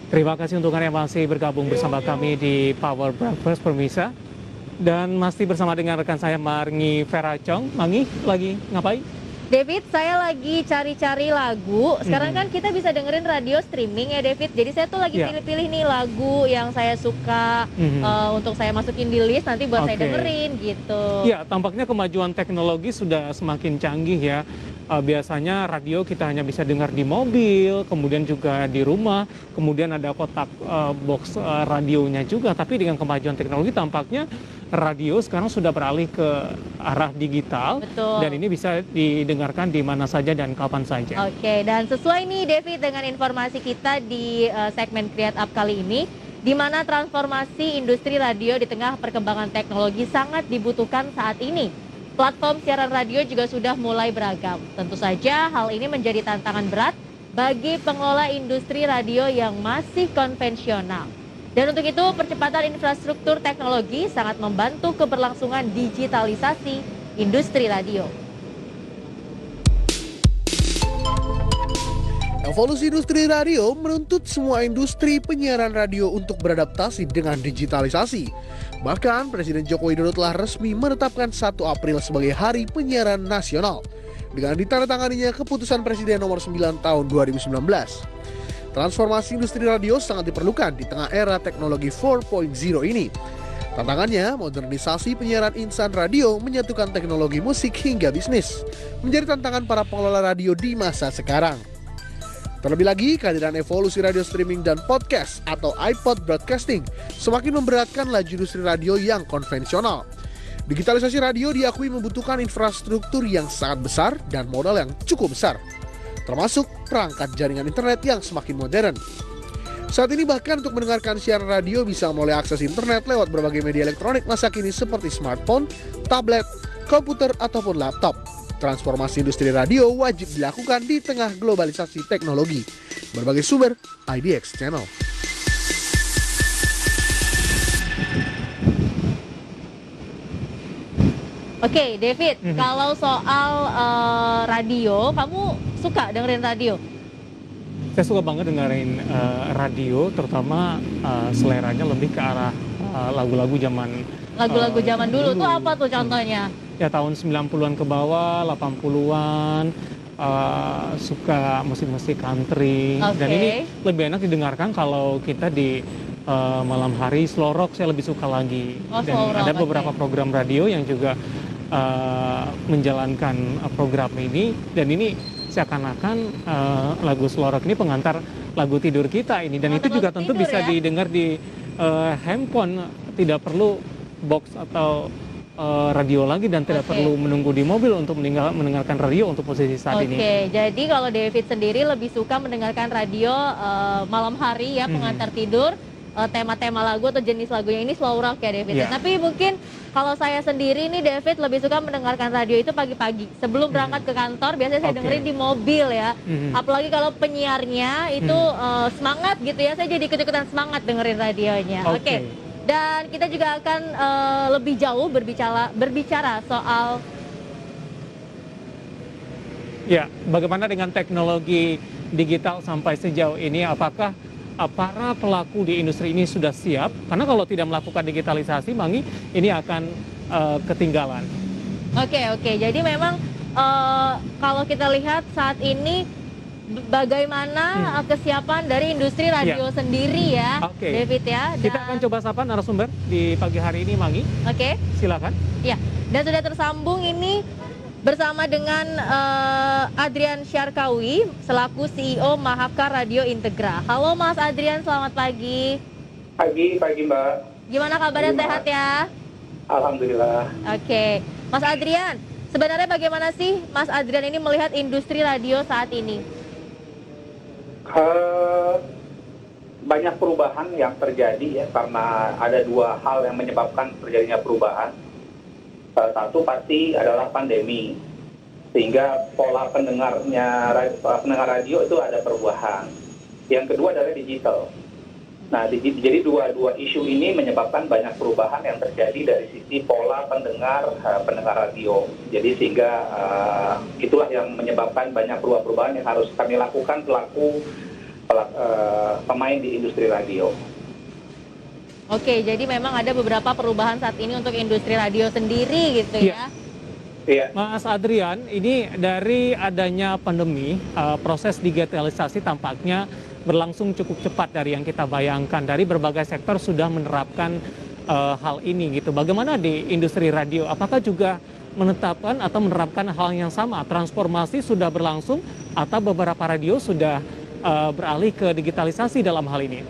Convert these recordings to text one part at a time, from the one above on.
Terima kasih untuk Anda yang masih bergabung bersama kami di Power Breakfast Permisa. Dan masih bersama dengan rekan saya Marngi Feracong. Mangi, lagi ngapain? David, saya lagi cari-cari lagu. Sekarang kan kita bisa dengerin radio streaming ya, David. Jadi saya tuh lagi pilih-pilih nih lagu yang saya suka untuk saya masukin di list nanti buat saya dengerin gitu. Ya, tampaknya kemajuan teknologi sudah semakin canggih ya. Biasanya radio kita hanya bisa dengar di mobil, kemudian juga di rumah, kemudian ada kotak box radionya juga. Tapi dengan kemajuan teknologi tampaknya radio sekarang sudah beralih ke arah digital. Betul. Dan ini bisa didengarkan di mana saja dan kapan saja. Oke, dan sesuai nih David dengan informasi kita di segmen Create Up kali ini, di mana transformasi industri radio di tengah perkembangan teknologi sangat dibutuhkan saat ini. Platform siaran radio juga sudah mulai beragam. Tentu saja hal ini menjadi tantangan berat bagi pengelola industri radio yang masih konvensional. Dan untuk itu percepatan infrastruktur teknologi sangat membantu keberlangsungan digitalisasi industri radio. Evolusi industri radio menuntut semua industri penyiaran radio untuk beradaptasi dengan digitalisasi. Bahkan Presiden Joko Widodo telah resmi menetapkan 1 April sebagai Hari Penyiaran Nasional dengan ditandatanganinya keputusan Presiden nomor 9 tahun 2019. Transformasi industri radio sangat diperlukan di tengah era teknologi 4.0 ini. Tantangannya, modernisasi penyiaran insan radio menyatukan teknologi musik hingga bisnis, menjadi tantangan para pengelola radio di masa sekarang. Terlebih lagi, kehadiran evolusi radio streaming dan podcast atau iPod broadcasting semakin memberatkan laju industri radio yang konvensional. Digitalisasi radio diakui membutuhkan infrastruktur yang sangat besar dan modal yang cukup besar, termasuk perangkat jaringan internet yang semakin modern. Saat ini bahkan untuk mendengarkan siaran radio bisa mulai akses internet lewat berbagai media elektronik masa kini seperti smartphone, tablet, komputer, ataupun laptop. Transformasi industri radio wajib dilakukan di tengah globalisasi teknologi. Berbagai sumber, IDX Channel. Oke, David, kalau soal radio, kamu suka dengerin radio? Saya suka banget dengerin radio, terutama seleranya lebih ke arah lagu-lagu zaman Lagu-lagu zaman dulu tuh apa tuh contohnya? Ya tahun 90-an ke bawah, 80-an, suka musik-musik country. Dan ini lebih enak didengarkan kalau kita di malam hari. Slow rock saya lebih suka lagi. Dan ada beberapa program radio yang juga menjalankan program ini. Dan ini seakan-akan lagu slow rock ini pengantar lagu tidur kita ini. Dan itu juga tentu bisa didengar di handphone, tidak perlu box atau radio lagi dan tidak perlu menunggu di mobil untuk mendengarkan radio untuk posisi saat ini. Oke, jadi kalau David sendiri lebih suka mendengarkan radio malam hari ya, pengantar tidur, tema-tema lagu atau jenis lagunya ini slow rock ya David. Tapi mungkin kalau saya sendiri nih David lebih suka mendengarkan radio itu pagi-pagi sebelum berangkat ke kantor. Biasanya saya dengerin di mobil ya. Apalagi kalau penyiarnya itu semangat gitu ya, saya jadi ikut-ikutan semangat dengerin radionya. Oke. Dan kita juga akan lebih jauh berbicara soal bagaimana dengan teknologi digital sampai sejauh ini, apakah para pelaku di industri ini sudah siap? Karena kalau tidak melakukan digitalisasi, Mangi, ini akan ketinggalan. Oke. Jadi memang kalau kita lihat saat ini bagaimana kesiapan dari industri radio sendiri ya, David ya. Kita akan coba sapa narasumber di pagi hari ini, Mangi. Silakan. Ya, dan sudah tersambung ini bersama dengan Adrian Syarkawi selaku CEO Mahaka Radio Integra. Halo Mas Adrian, selamat pagi. Pagi Mbak. Gimana kabarnya, sehat ya? Alhamdulillah. Oke, Mas Adrian, sebenarnya bagaimana sih Mas Adrian ini melihat industri radio saat ini? Banyak perubahan yang terjadi ya, karena ada 2 hal yang menyebabkan terjadinya perubahan. Salah satu pasti adalah pandemi, sehingga pola pendengar radio itu ada perubahan. Yang kedua adalah digital. Nah, jadi dua isu ini menyebabkan banyak perubahan yang terjadi dari sisi pola pendengar radio. Jadi sehingga itulah yang menyebabkan banyak perubahan yang harus kami lakukan selaku pemain di industri radio. Oke, jadi memang ada beberapa perubahan saat ini untuk industri radio sendiri gitu ya. Iya. Mas Adrian, ini dari adanya pandemi, proses digitalisasi tampaknya berlangsung cukup cepat dari yang kita bayangkan. Dari berbagai sektor sudah menerapkan hal ini gitu. Bagaimana di industri radio? Apakah juga menetapkan atau menerapkan hal yang sama? Transformasi sudah berlangsung atau beberapa radio sudah beralih ke digitalisasi dalam hal ini?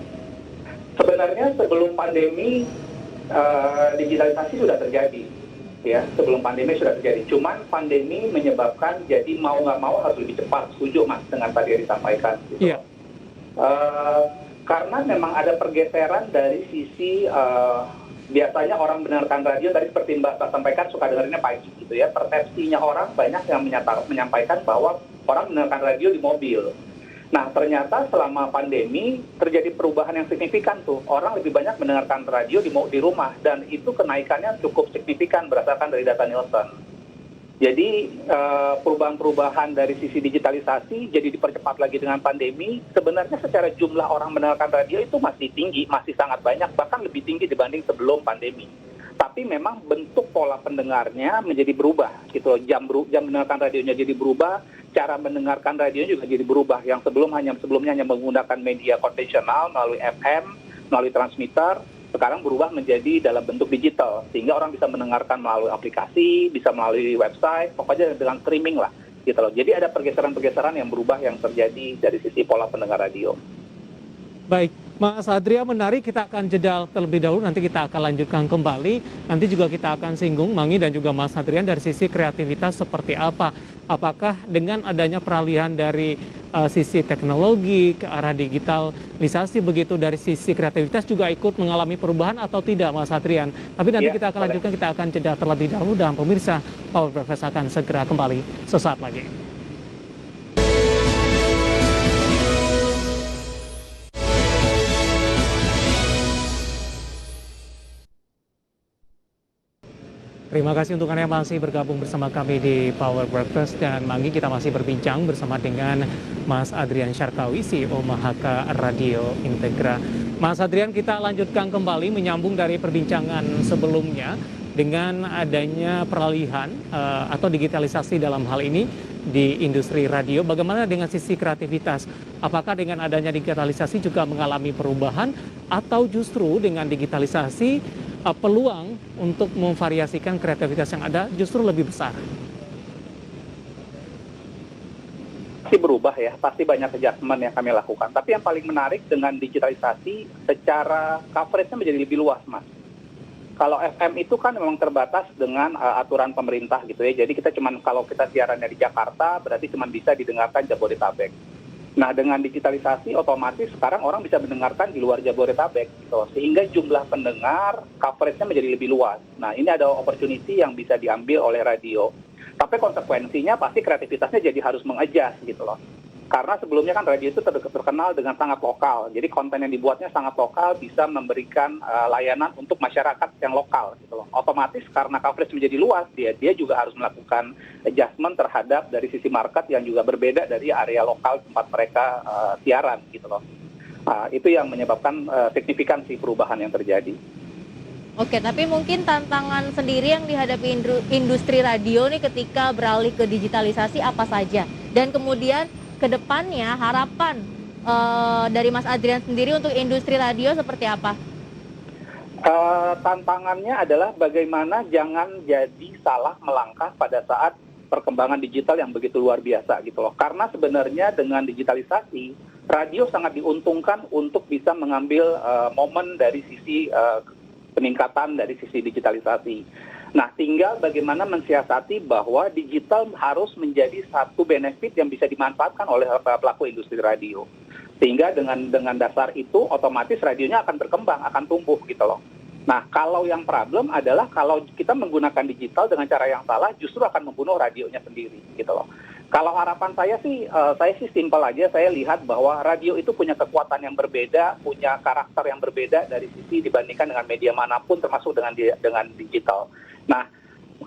Sebenarnya sebelum pandemi digitalisasi sudah terjadi, ya sebelum pandemi sudah terjadi. Cuman pandemi menyebabkan jadi mau nggak mau harus lebih cepat. Setuju Mas dengan tadi yang disampaikan. Gitu. Iya. Karena memang ada pergeseran dari sisi biasanya orang mendengarkan radio tadi seperti Mbak sampaikan suka dengerinnya pagi gitu ya. Persepsinya orang banyak yang menyampaikan bahwa orang mendengarkan radio di mobil. Nah, ternyata selama pandemi terjadi perubahan yang signifikan tuh. Orang lebih banyak mendengarkan radio di rumah dan itu kenaikannya cukup signifikan berdasarkan dari data Nielsen. Jadi perubahan-perubahan dari sisi digitalisasi jadi dipercepat lagi dengan pandemi. Sebenarnya secara jumlah orang mendengarkan radio itu masih tinggi, masih sangat banyak, bahkan lebih tinggi dibanding sebelum pandemi. Tapi memang bentuk pola pendengarnya menjadi berubah gitu. Jam mendengarkan radionya jadi berubah, cara mendengarkan radio juga jadi berubah. Yang sebelumnya hanya menggunakan media konvensional melalui FM, melalui transmitter, sekarang berubah menjadi dalam bentuk digital. Sehingga orang bisa mendengarkan melalui aplikasi, bisa melalui website, pokoknya dengan streaming lah gitu loh. Jadi ada pergeseran-pergeseran yang berubah yang terjadi dari sisi pola pendengar radio. Baik, Mas Adrian, menarik. Kita akan jeda terlebih dahulu, nanti kita akan lanjutkan kembali. Nanti juga kita akan singgung, Mangi dan juga Mas Adrian, dari sisi kreativitas seperti apa. Apakah dengan adanya peralihan dari sisi teknologi ke arah digitalisasi begitu, dari sisi kreativitas juga ikut mengalami perubahan atau tidak, Mas Adrian? Tapi nanti kita akan lanjutkan, kita akan jeda terlebih dahulu. Dan pemirsa, Power Breakfast akan segera kembali sesaat lagi. Terima kasih untuk Anda yang masih bergabung bersama kami di Power Breakfast. Dan Mangi, kita masih berbincang bersama dengan Mas Adrian Syarkawi, CEO Mahaka Radio Integra. Mas Adrian, kita lanjutkan kembali menyambung dari perbincangan sebelumnya dengan adanya peralihan atau digitalisasi dalam hal ini di industri radio. Bagaimana dengan sisi kreativitas? Apakah dengan adanya digitalisasi juga mengalami perubahan atau justru dengan digitalisasi peluang untuk memvariasikan kreativitas yang ada justru lebih besar? Pasti berubah ya, pasti banyak adjustment yang kami lakukan. Tapi yang paling menarik dengan digitalisasi, secara coverage-nya menjadi lebih luas, Mas. Kalau FM itu kan memang terbatas dengan aturan pemerintah gitu ya. Jadi kita kalau kita siarannya di Jakarta, berarti cuma bisa didengarkan Jabodetabek. Nah, dengan digitalisasi otomatis sekarang orang bisa mendengarkan di luar Jabodetabek gitu. Sehingga jumlah pendengar coverage-nya menjadi lebih luas. Nah, ini ada opportunity yang bisa diambil oleh radio. Tapi konsekuensinya pasti kreativitasnya jadi harus mengadjust gitu loh. Karena sebelumnya kan radio itu terkenal dengan sangat lokal. Jadi konten yang dibuatnya sangat lokal, bisa memberikan layanan untuk masyarakat yang lokal gitu loh. Otomatis karena coverage menjadi luas, dia juga harus melakukan adjustment terhadap dari sisi market yang juga berbeda dari area lokal tempat mereka siaran gitu loh. Itu yang menyebabkan signifikansi perubahan yang terjadi. Oke, tapi mungkin tantangan sendiri yang dihadapi industri radio nih ketika beralih ke digitalisasi apa saja? Dan kemudian ke depannya harapan dari Mas Adrian sendiri untuk industri radio seperti apa? Tantangannya adalah bagaimana jangan jadi salah melangkah pada saat perkembangan digital yang begitu luar biasa gitu loh. Karena sebenarnya dengan digitalisasi, radio sangat diuntungkan untuk bisa mengambil momen dari sisi peningkatan dari sisi digitalisasi. Nah, tinggal bagaimana mensiasati bahwa digital harus menjadi satu benefit yang bisa dimanfaatkan oleh pelaku industri radio. Sehingga dengan dasar itu otomatis radionya akan berkembang, akan tumbuh gitu loh. Nah, kalau yang problem adalah kalau kita menggunakan digital dengan cara yang salah justru akan membunuh radionya sendiri gitu loh. Kalau harapan saya sih simpel aja, saya lihat bahwa radio itu punya kekuatan yang berbeda, punya karakter yang berbeda dari sisi dibandingkan dengan media manapun termasuk dengan digital. Nah,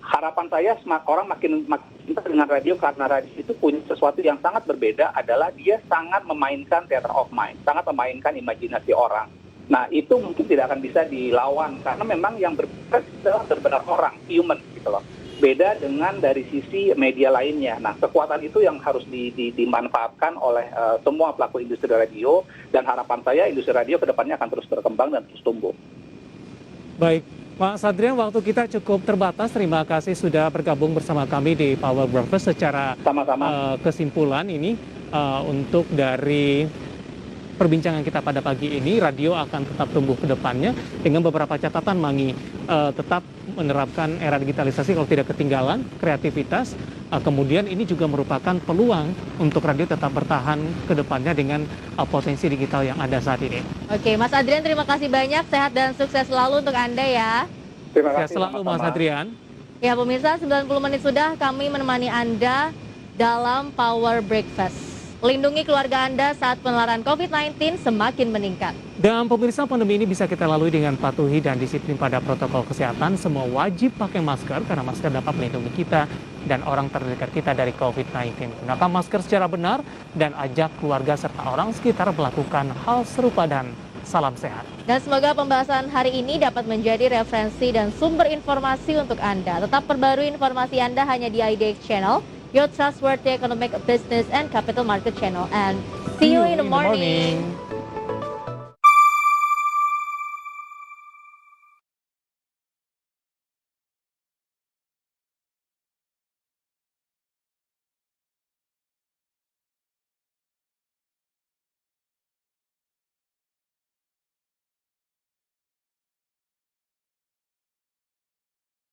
harapan saya orang makin cinta dengan radio karena radio itu punya sesuatu yang sangat berbeda, adalah dia sangat memainkan theater of mind, sangat memainkan imajinasi orang. Nah, itu mungkin tidak akan bisa dilawan karena memang yang berbeda adalah benar-benar orang, human gitu loh. Beda dengan dari sisi media lainnya. Nah, kekuatan itu yang harus dimanfaatkan oleh semua pelaku industri radio, dan harapan saya industri radio ke depannya akan terus berkembang dan terus tumbuh. Baik, Pak Sadrian, waktu kita cukup terbatas. Terima kasih sudah bergabung bersama kami di Power Breakfast. Secara kesimpulan ini untuk dari perbincangan kita pada pagi ini, radio akan tetap tumbuh ke depannya dengan beberapa catatan, Mangi. Tetap menerapkan era digitalisasi kalau tidak ketinggalan, kreativitas. Kemudian ini juga merupakan peluang untuk radio tetap bertahan ke depannya dengan potensi digital yang ada saat ini. Oke, Mas Adrian, terima kasih banyak. Sehat dan sukses selalu untuk Anda ya. Terima kasih. Sehat selalu, Mas Adrian. Ya, pemirsa, 90 menit sudah kami menemani Anda dalam Power Breakfast. Lindungi keluarga Anda saat penularan COVID-19 semakin meningkat. Dan pemirsa, pandemi ini bisa kita lalui dengan patuhi dan disiplin pada protokol kesehatan. Semua wajib pakai masker karena masker dapat melindungi kita dan orang terdekat kita dari COVID-19. Gunakan masker secara benar dan ajak keluarga serta orang sekitar melakukan hal serupa, dan salam sehat. Dan semoga pembahasan hari ini dapat menjadi referensi dan sumber informasi untuk Anda. Tetap perbarui informasi Anda hanya di IDX Channel, your trustworthy economic, business, and capital market channel. And see you in the morning.